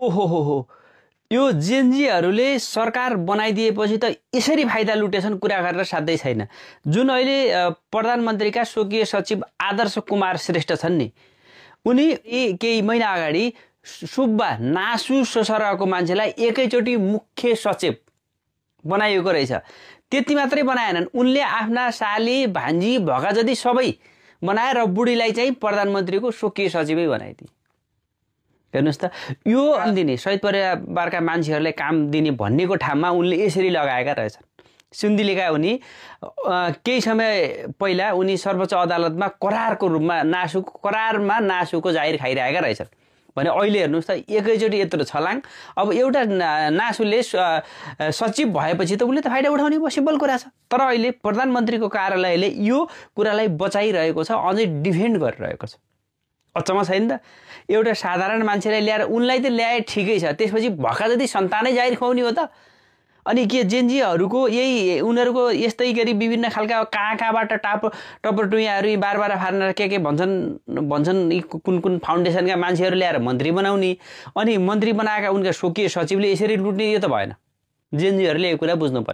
ओहो हो हो यो जेनजीहरूले सरकार बनाइदिएपछि त यसरी फाइदा लुटेछन् कुरा गरेर साध्यै छैन। जुन अहिले प्रधानमन्त्रीका स्वकीय सचिव आदर्श कुमार श्रेष्ठ छन् नि, उनी केही महिना अगाडि सुब्बा नासु सरहको मान्छेलाई एकैचोटि मुख्य सचिव बनाइएको रहेछ। त्यति मात्रै बनाएनन्, उनले आफ्ना साली भान्जी भगा जति सबै बनाएर बुढीलाई चाहिँ प्रधानमन्त्रीको स्वकीय सचिवै बनाइदिए। हेर्नुहोस् त, यो दिने शहीद परिवारका मान्छेहरूलाई काम दिने भन्नेको ठाउँमा उनले यसरी लगाएका रहेछन्। सिन्धुलीका उनी केही समय पहिला उनी सर्वोच्च अदालतमा करारको रूपमा करारमा नासुको जाहिर खाइरहेका रहेछन् भने अहिले हेर्नुहोस् त एकैचोटि यत्रो छलाङ। अब एउटा नासुले सचिव भएपछि त उसले त फाइदा उठाउने सिम्पल कुरा छ। तर अहिले प्रधानमन्त्रीको कार्यालयले यो कुरालाई बचाइरहेको छ, अझै डिफेन्ड गरिरहेको छ। अचम्म छैन त? एउटा साधारण मान्छेलाई ल्याएर उनलाई त ल्याए ठिकै छ, त्यसपछि भएका जति सन्तानै जाहिर खुवाउने हो त? अनि के जेनजीहरूको यही उनीहरूको यस्तै गरी विभिन्न खालका कहाँबाट टपरटुइयाहरू बार फार्न के भन्छन् यी कुन फाउन्डेसनका मान्छेहरू ल्याएर मन्त्री बनाउने, अनि मन्त्री बनाएका उनका स्वकीय सचिवले यसरी लुट्ने, यो त भएन। जेनजीहरूले यो कुरा बुझ्नु पर्यो।